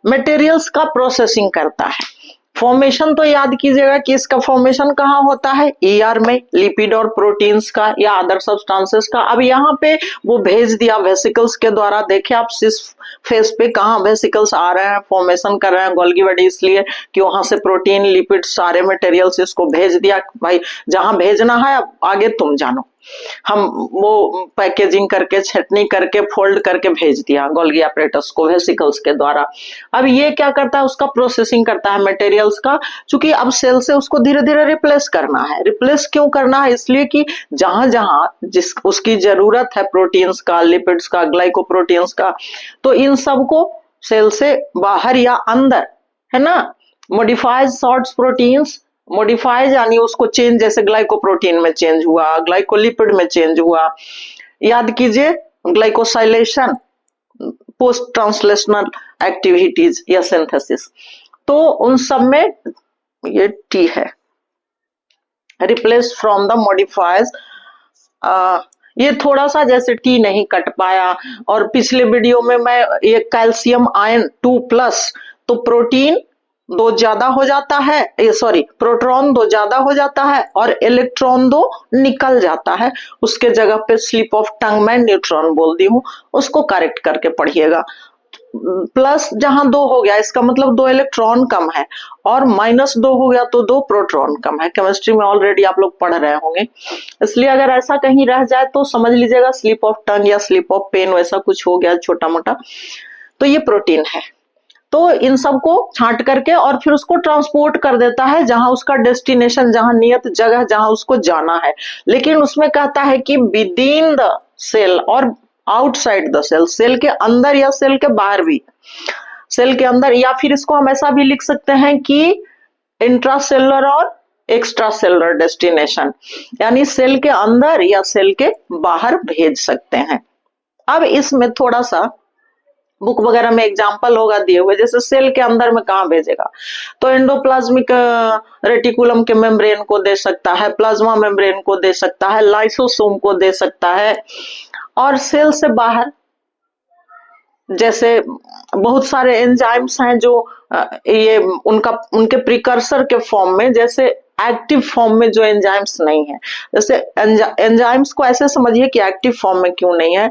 Materials का प्रोसेसिंग करता है। फॉर्मेशन तो याद कीजिएगा कि इसका फॉर्मेशन कहाँ होता है, ईआर में, लिपिड और प्रोटीन्स का या अदर सब्सटेंसेस का। अब यहाँ पे वो भेज दिया वेसिकल्स के द्वारा। देखिए आप सिस फेस पे कहाँ वेसिकल्स आ रहे हैं, फॉर्मेशन कर रहे हैं गोल्गी बॉडी, इसलिए कि वहां से प्रोटीन लिपिड सारे मटेरियल्स इसको भेज दिया। भाई जहां भेजना है अब आगे तुम जानो। हम वो पैकेजिंग करके, छटनी करके, फोल्ड करके भेज दिया गोल्गी apparatus को वेसिकल्स के द्वारा। अब ये क्या करता है, उसका प्रोसेसिंग करता है मटेरियल्स का। चूंकि अब सेल से उसको धीरे धीरे रिप्लेस करना है। रिप्लेस क्यों करना है, इसलिए कि जहां जहां जिस उसकी जरूरत है प्रोटीन्स का, लिपिड्स का, ग्लाइकोप्रोटीन्स का, तो इन सबको सेल से बाहर या अंदर, है ना, मॉडिफाइड शॉर्ट्स प्रोटीन्स, मॉडिफाइड यानी उसको चेंज, जैसे ग्लाइकोप्रोटीन में चेंज हुआ, ग्लाइकोलिपिड में चेंज हुआ। याद कीजिए ग्लाइकोसाइलेशन, पोस्ट ट्रांसलेशनल एक्टिविटीज या सिंथेसिस, तो उन सब में ये टी है, रिप्लेस फ्रॉम द मॉडिफाइज। ये थोड़ा सा जैसे टी नहीं कट पाया, और पिछले वीडियो में मैं ये कैल्शियम आयन 2+, तो प्रोटीन 2 ज्यादा हो जाता है, ये सॉरी प्रोटॉन 2 ज्यादा हो जाता है और इलेक्ट्रॉन 2 निकल जाता है। उसके जगह पे स्लिप ऑफ टंग में न्यूट्रॉन बोल दी हूँ, उसको करेक्ट करके पढ़िएगा। प्लस जहां 2 हो गया इसका मतलब 2 इलेक्ट्रॉन कम है, और -2 हो गया तो 2 प्रोटॉन कम है। केमिस्ट्री में ऑलरेडी आप लोग पढ़ रहे होंगे, इसलिए अगर ऐसा कहीं रह जाए तो समझ लीजिएगा स्लिप ऑफ टंग या स्लिप ऑफ पेन, वैसा कुछ हो गया छोटा मोटा। तो ये प्रोटीन है, तो इन सबको छांट करके और फिर उसको ट्रांसपोर्ट कर देता है जहां उसका डेस्टिनेशन, जहां नियत जगह, जहां उसको जाना है। लेकिन उसमें कहता है कि विद इन द सेल और आउटसाइड द सेल, सेल के अंदर या सेल के बाहर भी। सेल के अंदर, या फिर इसको हम ऐसा भी लिख सकते हैं कि इंट्रासेलुलर और एक्स्ट्रा सेलुलर डेस्टिनेशन, यानी सेल के अंदर या सेल के बाहर भेज सकते हैं। अब इसमें थोड़ा सा बुक वगैरह में एग्जाम्पल होगा दिए हुए, जैसे सेल के अंदर में कहाँ भेजेगा, तो एंडोप्लाज्मिक रेटिकुलम के मेम्ब्रेन को दे सकता है, प्लाज्मा मेम्ब्रेन को दे सकता है, लाइसोसोम को दे सकता है। और सेल से बाहर जैसे बहुत सारे एंजाइम्स हैं जो ये उनके प्रिकर्सर के फॉर्म में, जैसे एक्टिव फॉर्म में जो एंजाइम्स नहीं है, जैसे एंजाइम्स को ऐसे समझिए कि एक्टिव फॉर्म में क्यों नहीं है,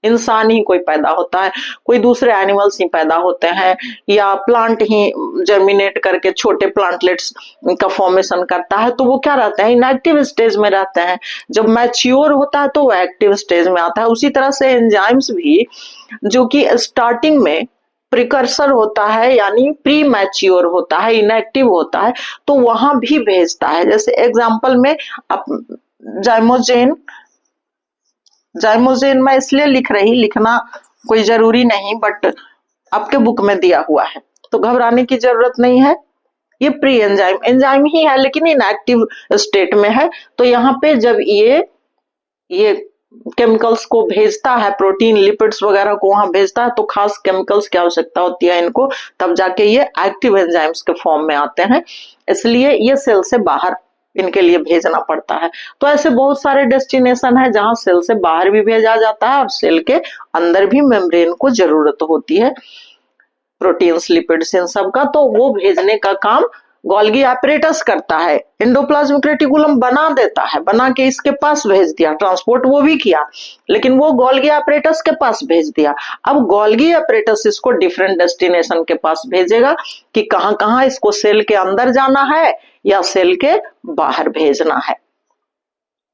इंसान ही कोई पैदा होता है, कोई दूसरे एनिमल्स ही पैदा होते हैं, या प्लांट ही जर्मिनेट करके छोटे प्लांटलेट्स का फॉर्मेशन करता है, तो वो क्या रहते हैं, इनएक्टिव स्टेज में रहते हैं। जब मैच्योर होता है तो वो एक्टिव स्टेज में आता है। उसी तरह से एंजाइम्स भी, जो कि स्टार्टिंग में प्रिकर्सर होता है यानी प्री मैच्योर होता है, इनएक्टिव होता है, तो वहां भी भेजता है। जैसे एग्जाम्पल में जाइमोजेन मैं इसलिए लिखना कोई जरूरी नहीं, बट आपके बुक में दिया हुआ है तो घबराने की जरूरत नहीं है। ये प्री एंजाइम ही है लेकिन इनएक्टिव स्टेट में है। तो यहाँ पे जब ये केमिकल्स को भेजता है, प्रोटीन लिपिड्स वगैरह को वहां भेजता है, तो खास केमिकल्स की आवश्यकता होती है इनको, तब जाके ये एक्टिव एंजाइम्स के फॉर्म में आते हैं। इसलिए ये सेल से बाहर इनके लिए भेजना पड़ता है। तो ऐसे बहुत सारे डेस्टिनेशन है जहां सेल से बाहर भी भेजा जाता है और सेल के अंदर भी मेम्ब्रेन को जरूरत होती है प्रोटीन्स लिपिड्स इन सब का, तो वो भेजने का काम गोल्गी एपरेटस करता है, एंडोप्लाज्मिक रेटिकुलम बना देता है, बना के इसके पास भेज दिया, ट्रांसपोर्ट वो भी किया, लेकिन वो गोल्गी एपरेटस के पास भेज दिया। अब गोल्गी एपरेटस इसको डिफरेंट डेस्टिनेशन के पास भेजेगा कि कहाँ कहाँ इसको सेल के अंदर जाना है या सेल के बाहर भेजना है।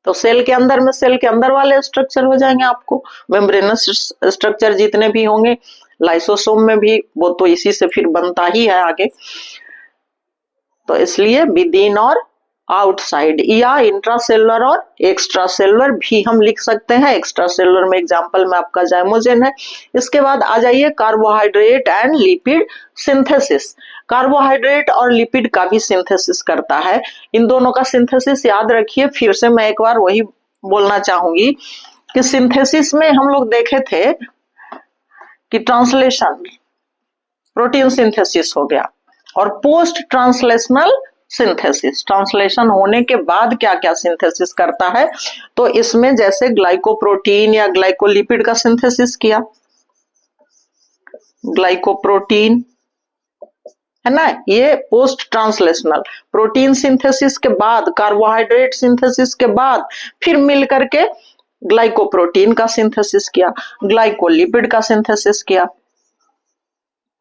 तो सेल के अंदर में सेल के अंदर वाले स्ट्रक्चर हो जाएंगे आपको, मेम्ब्रेनस स्ट्रक्चर जितने भी होंगे, लाइसोसोम में भी वो तो इसी से फिर बनता ही है आगे। तो इसलिए विद इन और आउटसाइड या इंट्रासेलुलर और एक्स्ट्रा सेलुलर भी हम लिख सकते हैं। एक्स्ट्रा सेलुलर में एग्जांपल में आपका जाइमोजेन है। इसके बाद आ जाइए carbohydrate and lipid synthesis. Carbohydrate और लिपिड का भी सिंथेसिस करता है। इन दोनों का सिंथेसिस याद रखिए। फिर से मैं एक बार वही बोलना चाहूंगी कि सिंथेसिस में हम लोग देखे थे कि ट्रांसलेशन, प्रोटीन सिंथेसिस हो गया, और पोस्ट ट्रांसलेशनल सिंथेसिस, ट्रांसलेशन होने के बाद क्या क्या सिंथेसिस करता है। तो इसमें जैसे ग्लाइकोप्रोटीन या ग्लाइकोलिपिड का सिंथेसिस किया, ग्लाइकोप्रोटीन है ना, ये पोस्ट ट्रांसलेशनल। प्रोटीन सिंथेसिस के बाद, कार्बोहाइड्रेट सिंथेसिस के बाद फिर मिल करके ग्लाइकोप्रोटीन का सिंथेसिस किया, ग्लाइकोलिपिड का सिंथेसिस किया।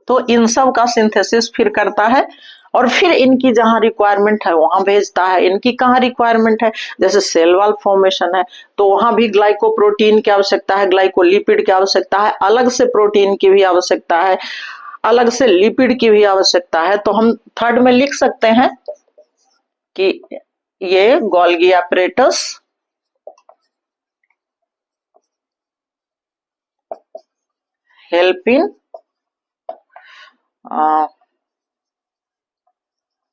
तो इन सब का सिंथेसिस फिर करता है और फिर इनकी जहां रिक्वायरमेंट है वहां भेजता है। इनकी कहाँ रिक्वायरमेंट है, जैसे सेल वॉल फॉर्मेशन है तो वहां भी ग्लाइकोप्रोटीन की आवश्यकता है, ग्लाइकोलिपिड की आवश्यकता है, अलग से प्रोटीन की भी आवश्यकता है, अलग से लिपिड की भी आवश्यकता है। तो हम थर्ड में लिख सकते हैं कि ये Golgi apparatus help in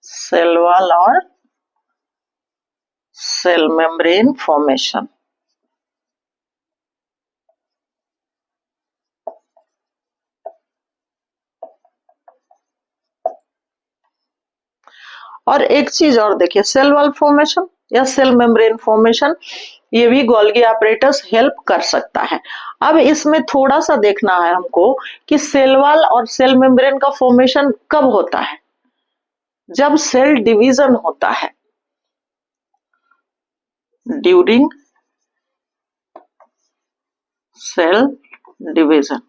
cell wall और सेल मेम्ब्रेन फॉर्मेशन। और एक चीज और देखिए, सेल वॉल फॉर्मेशन या सेल मेम्ब्रेन फॉर्मेशन, ये भी गोल्गी एपरेटस हेल्प कर सकता है। अब इसमें थोड़ा सा देखना है हमको कि सेल वॉल और सेल मेम्ब्रेन का फॉर्मेशन कब होता है, जब सेल डिवीजन होता है, ड्यूरिंग सेल डिवीजन,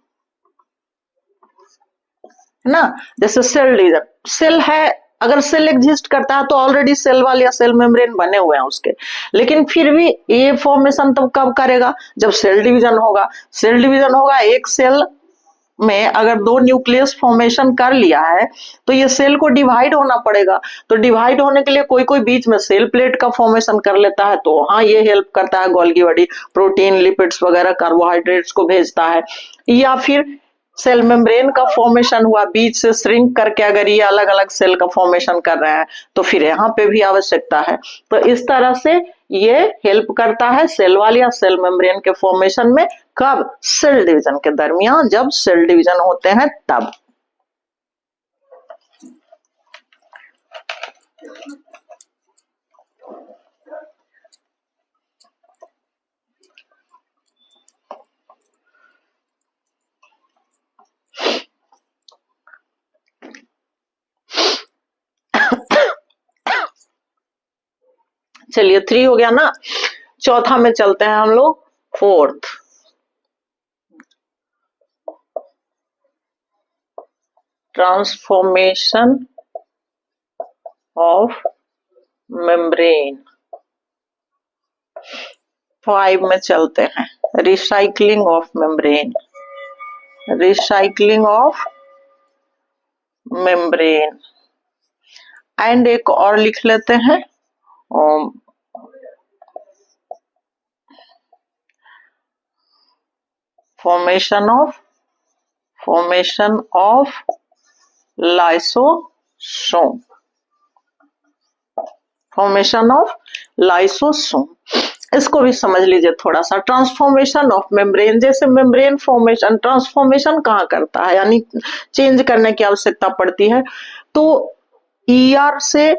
है ना। जैसे सेल डिवीजन, सेल है, अगर सेल एग्जिस्ट करता है तो ऑलरेडी सेल वॉल या सेल मेम्ब्रेन बने हुए हैं उसके, लेकिन फिर भी ये फॉर्मेशन तब कब करेगा, जब सेल डिवीजन होगा। सेल डिवीजन होगा, एक सेल में अगर दो न्यूक्लियस फॉर्मेशन कर लिया है तो ये सेल को डिवाइड होना पड़ेगा। तो डिवाइड होने के लिए कोई कोई बीच में सेल प्लेट का फॉर्मेशन कर लेता है, तो हाँ ये हेल्प करता है गोल्गी बॉडी, प्रोटीन, लिपिड्स वगैरह, कार्बोहाइड्रेट्स को भेजता है। या फिर सेल मेम्ब्रेन का फॉर्मेशन हुआ, बीच से श्रिंक करके अगर ये अलग अलग सेल का फॉर्मेशन कर रहे हैं तो फिर यहाँ पे भी आवश्यकता है। तो इस तरह से ये हेल्प करता है सेल वॉल या सेल मेम्ब्रेन के फॉर्मेशन में। कब, सेल डिवीजन के दरमियान, जब सेल डिवीजन होते हैं तब। चलिए 3 हो गया ना, चौथा में चलते हैं हम लोग, फोर्थ। Transformation of membrane. 5 में चलते हैं, recycling of membrane, recycling of membrane. And एक और लिख लेते हैं, formation of lysosome, formation of lysosome. इसको भी समझ लीजिए थोड़ा सा। ट्रांसफॉर्मेशन ऑफ मेम्ब्रेन, जैसे मेम्ब्रेन फॉर्मेशन, ट्रांसफॉर्मेशन कहाँ करता है, यानी चेंज करने की आवश्यकता पड़ती है। तो ईआर से,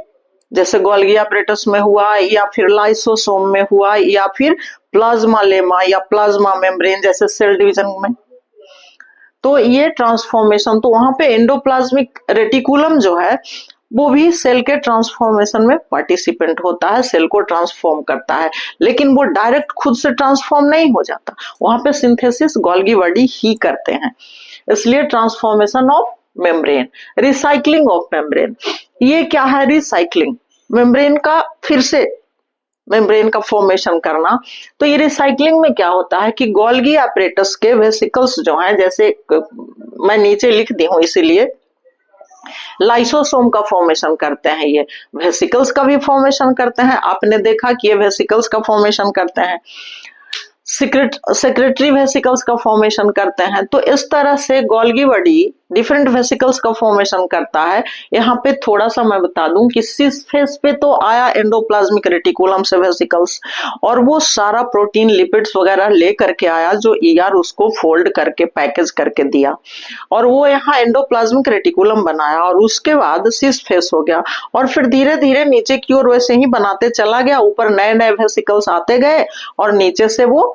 जैसे गोल्गी एपरेटस में हुआ, या फिर लाइसोसोम में हुआ, या फिर प्लाज्मा लेमा या प्लाज्मा मेम्ब्रेन जैसे सेल डिवीजन में, तो ये ट्रांसफॉर्मेशन, तो वहां पे एंडोप्लाज्मिक रेटिकुलम जो है वो भी सेल के ट्रांसफॉर्मेशन में पार्टिसिपेंट होता है, सेल को ट्रांसफॉर्म करता है, लेकिन वो डायरेक्ट खुद से ट्रांसफॉर्म नहीं हो जाता, वहां पे सिंथेसिस गोल्गी बॉडी ही करते हैं। इसलिए transformation of membrane, recycling of membrane, ये क्या है? रिसाइकलिंग मेम्ब्रेन का, फिर से मेम्ब्रेन का फॉर्मेशन करना। तो ये रिसाइकलिंग में क्या होता है कि गोल्गी एपरेटस के वेसिकल्स जो हैं, जैसे मैं नीचे लिख दी हूं इसीलिए, लाइसोसोम का फॉर्मेशन करते हैं, ये वेसिकल्स का भी फॉर्मेशन करते हैं। आपने देखा कि ये वेसिकल्स का फॉर्मेशन करते हैं, सेक्रेटरी वेसिकल्स का फॉर्मेशन करते हैं। तो इस तरह से गोल्गी बॉडी डिफरेंट वेसिकल्स का फॉर्मेशन करता है। यहाँ पे थोड़ा सा मैं बता दूं कि सिस फेस पे तो आया एंडोप्लाज्मिक रेटिकुलम से वेसिकल्स, और वो सारा प्रोटीन लिपिड्स वगैरह ले करके आया, जो ईआर उसको फोल्ड करके पैकेज करके दिया, और वो यहाँ एंडोप्लाज्मिक रेटिकुलम बनाया, और उसके बाद सिस फेस हो गया, और फिर धीरे धीरे नीचे की ओर वैसे ही बनाते चला गया, ऊपर नए नए वेसिकल्स आते गए, और नीचे से वो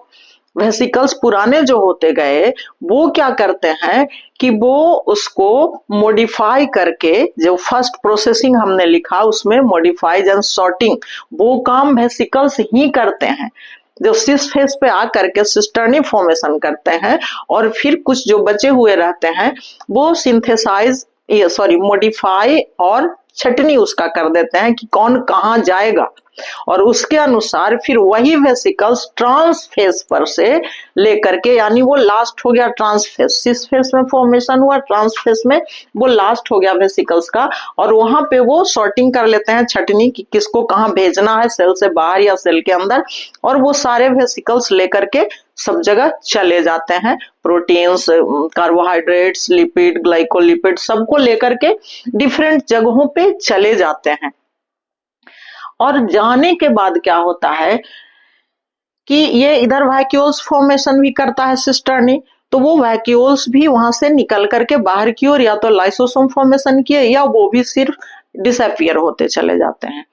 वेसिकल्स पुराने जो होते गए, वो क्या करते हैं कि वो उसको मॉडिफाई करके, जो फर्स्ट प्रोसेसिंग हमने लिखा उसमें मॉडिफाइज एंड सॉर्टिंग, वो काम वेसिकल्स ही करते हैं, जो सिस फेस पे आकर के सिस्टर्नी फॉर्मेशन करते हैं, और फिर कुछ जो बचे हुए रहते हैं वो सिंथेसाइज, मॉडिफाई और छटनी उसका कर देते हैं कि कौन कहाँ जाएगा, और उसके अनुसार फिर वही वेसिकल्स ट्रांसफेस पर से लेकर के, यानी वो लास्ट हो गया ट्रांसफेस, सिस फेस में फॉर्मेशन हुआ, ट्रांसफेस में वो लास्ट हो गया वेसिकल्स का, और वहां पे वो सॉर्टिंग कर लेते हैं, छटनी कि किसको कहाँ भेजना है, सेल से बाहर या सेल के अंदर, और वो सारे वेसिकल्स लेकर के सब जगह चले जाते हैं, प्रोटीन्स, कार्बोहाइड्रेट्स, लिपिड, ग्लाइकोलिपिड, सबको लेकर के डिफरेंट जगहों पे चले जाते हैं। और जाने के बाद क्या होता है कि ये इधर वैक्यूल्स फॉर्मेशन भी करता है सिस्टर्नी, तो वो वैक्यूल्स भी वहां से निकल करके बाहर की ओर या तो लाइसोसोम फॉर्मेशन किए, या वो भी सिर्फ डिसअपियर होते चले जाते हैं।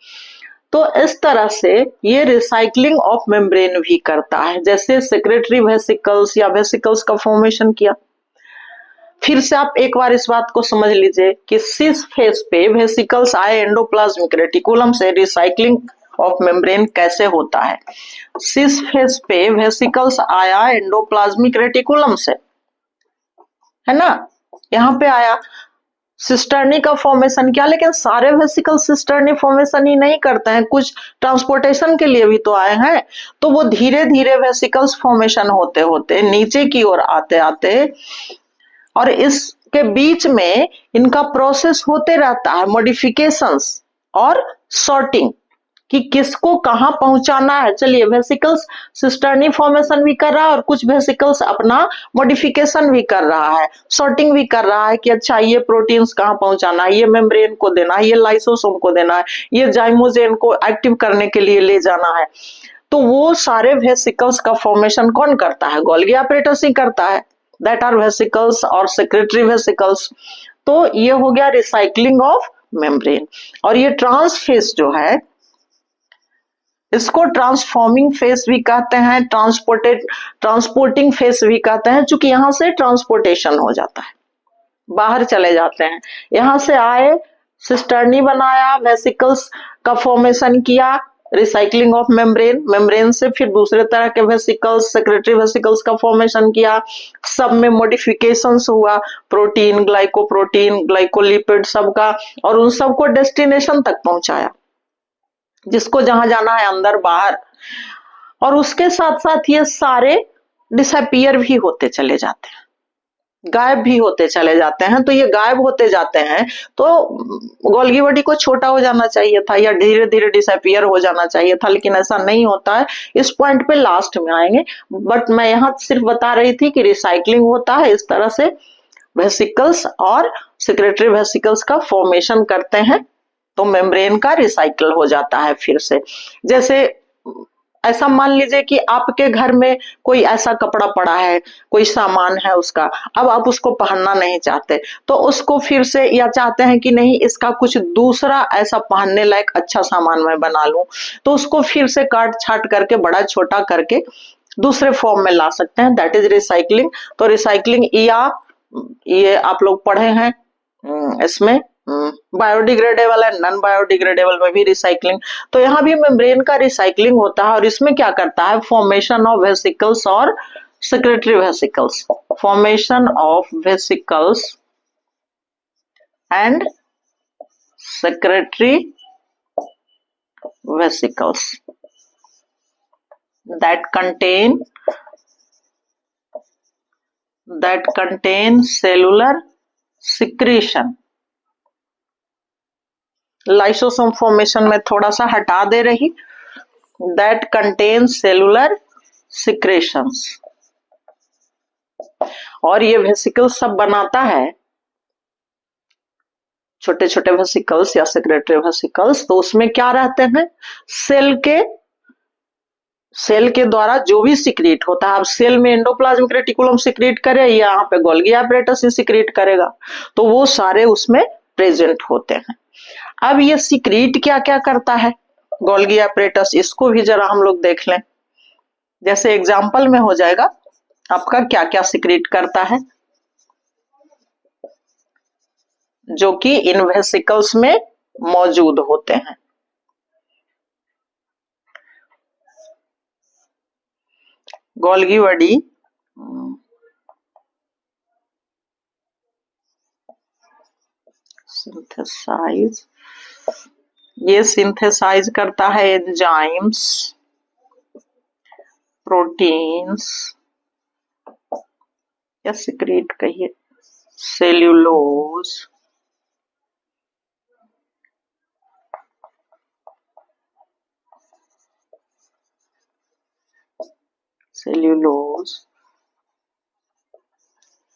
तो इस तरह से ये रिसाइकलिंग ऑफ मेम्ब्रेन भी करता है, जैसे सेक्रेटरी वेसिकल्स या वेसिकल्स का फॉर्मेशन किया। फिर से आप एक बार इस बात को समझ लीजिए कि सिस फेस पे वेसिकल्स आए एंडोप्लाज्मिक रेटिकुलम से, रिसाइकलिंग ऑफ मेम्ब्रेन कैसे होता है? सिस फेस पे वेसिकल्स आया एंडोप्लाज्मिक रेटिकुलम से, है ना, यहाँ पे आया, सिस्टर्नी का फॉर्मेशन किया, लेकिन सारे वेसिकल सिस्टर्नी फॉर्मेशन ही नहीं करते हैं, कुछ ट्रांसपोर्टेशन के लिए भी तो आए हैं। तो वो धीरे धीरे वेसिकल्स फॉर्मेशन होते होते नीचे की ओर आते आते, और इसके बीच में इनका प्रोसेस होते रहता है, मॉडिफिकेशंस और सॉर्टिंग, कि किसको कहां पहुंचाना है। चलिए, वेसिकल्स सिस्टर्नी फॉर्मेशन भी कर रहा है, और कुछ वेसिकल्स अपना मॉडिफिकेशन भी कर रहा है, सॉर्टिंग भी कर रहा है कि अच्छा ये प्रोटीन्स कहां पहुंचाना है, ये मेम्ब्रेन को देना है, ये लाइसोसोम को देना है, ये जाइमोजेन को एक्टिव करने के लिए ले जाना है। तो वो सारे वेसिकल्स का फॉर्मेशन कौन करता है? गोल्गी एपरेटस ही करता है, दैट आर वेसिकल्स और सेक्रेटरी वेसिकल्स। तो ये हो गया रिसाइकलिंग ऑफ मेम्ब्रेन। और ये ट्रांसफेस जो है, इसको ट्रांसफॉर्मिंग फेस भी कहते हैं, ट्रांसपोर्टिंग फेस भी कहते हैं, क्योंकि यहां से ट्रांसपोर्टेशन हो जाता है, बाहर चले जाते हैं। यहां से आए, सिस्टर्नी बनाया, वेसिकल्स का फॉर्मेशन किया, रिसाइकलिंग ऑफ मेम्ब्रेन, मेम्ब्रेन से फिर दूसरे तरह के वेसिकल्स, सेक्रेटरी वेसिकल्स का फॉर्मेशन किया, सब में मॉडिफिकेशंस हुआ, प्रोटीन, ग्लाइकोप्रोटीन, ग्लाइकोलिपिड सबका, और उन सबको डेस्टिनेशन तक पहुंचाया, जिसको जहां जाना है, अंदर बाहर। और उसके साथ साथ ये सारे डिसअपियर भी होते चले जाते हैं, गायब भी होते चले जाते हैं। तो ये गायब होते जाते हैं, तो गोल्गी बॉडी को छोटा हो जाना चाहिए था, या धीरे धीरे डिसअपियर हो जाना चाहिए था, लेकिन ऐसा नहीं होता है। इस पॉइंट पे लास्ट में आएंगे, बट मैं यहाँ सिर्फ बता रही थी कि रिसाइकलिंग होता है इस तरह से, वेसिकल्स और सेक्रेटरी वेसिकल्स का फॉर्मेशन करते हैं, तो मेम्ब्रेन का रिसाइकल हो जाता है फिर से। जैसे ऐसा मान लीजिए कि आपके घर में कोई ऐसा कपड़ा पड़ा है, कोई सामान है उसका, अब आप उसको पहनना नहीं चाहते, तो उसको फिर से, या चाहते हैं कि नहीं इसका कुछ दूसरा ऐसा पहनने लायक अच्छा सामान मैं बना लूं, तो उसको फिर से काट छाट करके, बड़ा छोटा करके दूसरे फॉर्म में ला सकते हैं, दैट इज रिसाइकलिंग। तो रिसाइकलिंग, या ये आप लोग पढ़े हैं इसमें बायोडिग्रेडेबल है, नॉन बायोडिग्रेडेबल में भी रिसाइकलिंग। तो यहाँ भी मेम्ब्रेन का रिसाइकलिंग होता है और इसमें क्या करता है, फॉर्मेशन ऑफ वेसिकल्स और secretary vesicles, formation of vesicles and secretary vesicles that contain cellular secretion। Lysosome formation में थोड़ा सा हटा दे रही, that contains cellular secretions। और ये वेसिकल सब बनाता है छोटे छोटे वेसिकल्स या सेक्रेटरी वेसिकल्स। तो उसमें क्या रहते हैं, सेल के द्वारा जो भी सिक्रीट होता है, अब सेल में एंडोप्लाज्मिक रेटिकुलम सिक्रीट करे या यहाँ पे गोल्गी एपरेटस ही सिक्रीट करेगा, तो वो सारे उसमें प्रेजेंट होते हैं। अब ये सिक्रीट क्या क्या करता है गोल्गी एपरेटस, इसको भी जरा हम लोग देख लें। जैसे एग्जाम्पल में हो जाएगा आपका क्या क्या सिक्रीट करता है जो कि इन वेसिकल्स में मौजूद होते हैं। गोल्गी बॉडी सिंथेसाइज, ये सिंथेसाइज करता है एंजाइम्स, प्रोटीन्स या सिक्रीट कहिए, cellulose,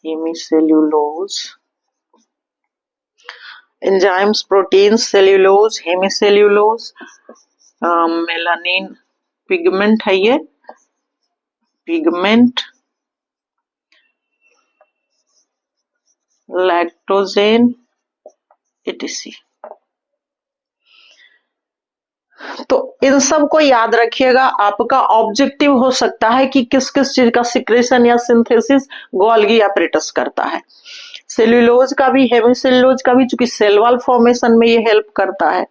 hemicellulose, enzymes, proteins, cellulose, hemicellulose, melanin pigment है ये, पिगमेंट, लैक्टोजेन etc। तो इन सब को याद रखिएगा। आपका ऑब्जेक्टिव हो सकता है कि किस किस चीज का सिक्रेशन या सिंथेसिस गोल्गी एपरेटस करता है। सेल्यूलोज का भी, हेमीसेल्यूलोज का भी, चूंकि सेल वॉल फॉर्मेशन में ये हेल्प करता है।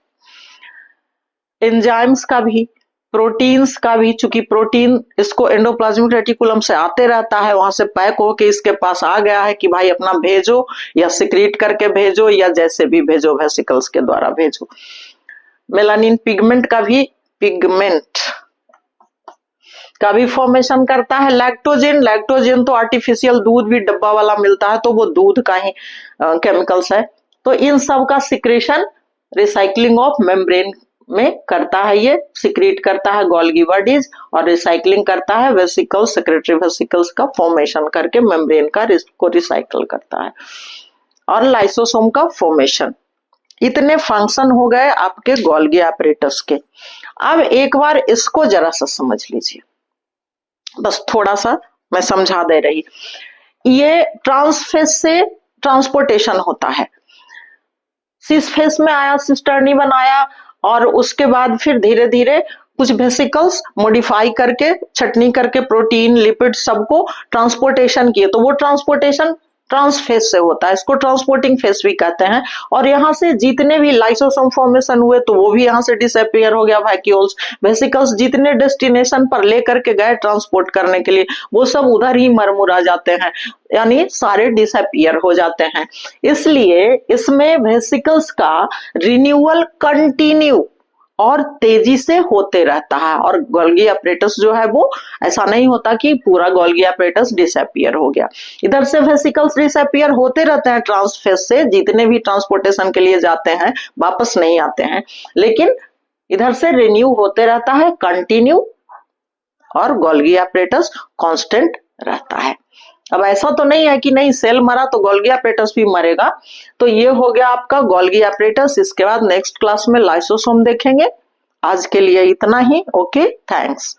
एंजाइम्स का भी, प्रोटीन्स का भी, चूंकि प्रोटीन इसको एंडोप्लाज्मिक रेटिकुलम से आते रहता है, वहां से पैक होके इसके पास आ गया है कि भाई अपना भेजो या सिक्रीट करके भेजो या जैसे भी भेजो, वेसिकल्स के द्वारा भेजो। मेलानिन पिगमेंट का भी, पिगमेंट का भी फॉर्मेशन करता है। लैक्टोजेन तो आर्टिफिशियल दूध भी डब्बा वाला मिलता है, तो वो दूध का ही केमिकल्स है। तो इन सब का सिक्रेशन रिसाइकलिंग ऑफ मेम्ब्रेन में करता है, ये सिक्रीट करता है गोल्गी बॉडीज और रिसाइकलिंग करता है वेसिकल्स, सेक्रेटरी वेसिकल्स का फॉर्मेशन करके मेम्ब्रेन का को रिसाइकल करता है, और लाइसोसोम का फॉर्मेशन। इतने फंक्शन हो गए आपके गोल्गी एपरेटस के। अब एक बार इसको जरा सा समझ लीजिए, बस थोड़ा सा मैं समझा दे रही। ये ट्रांसफेस से ट्रांसपोर्टेशन होता है, सिस फेस में आया, सिस्टर्नी बनाया, और उसके बाद फिर धीरे धीरे कुछ वेसिकल्स मॉडिफाई करके, छटनी करके प्रोटीन, लिपिड सबको ट्रांसपोर्टेशन किए, तो वो ट्रांसपोर्टेशन ट्रांसफेस से होता है, इसको ट्रांसपोर्टिंग फेस भी कहते हैं। और यहाँ से जितने भी लाइसोसोम फॉर्मेशन हुए तो वो भी यहाँ से डिसअपियर हो गया, वैक्यूल्स, वेसिकल्स जितने डेस्टिनेशन पर लेकर के गए ट्रांसपोर्ट करने के लिए, वो सब उधर ही मरमुरा जाते हैं, यानी सारे डिसअपियर हो जाते हैं। इसलिए इसमें वेसिकल्स का रिन्यूअल कंटिन्यू और तेजी से होते रहता है। और गोल्गी एपरेटस जो है वो ऐसा नहीं होता कि पूरा गोल्गी एपरेटस डिसअपियर हो गया, इधर से वेसिकल्स डिसअपियर होते रहते हैं ट्रांसफेस से, जितने भी ट्रांसपोर्टेशन के लिए जाते हैं वापस नहीं आते हैं, लेकिन इधर से रिन्यू होते रहता है कंटिन्यू, और गोल्गी एपरेटस कांस्टेंट रहता है। अब ऐसा तो नहीं है कि नहीं सेल मरा तो गोल्गी एपरेटस भी मरेगा। तो ये हो गया आपका गोल्गी एपरेटस। इसके बाद नेक्स्ट क्लास में लाइसोसोम देखेंगे। आज के लिए इतना ही। Okay, thanks.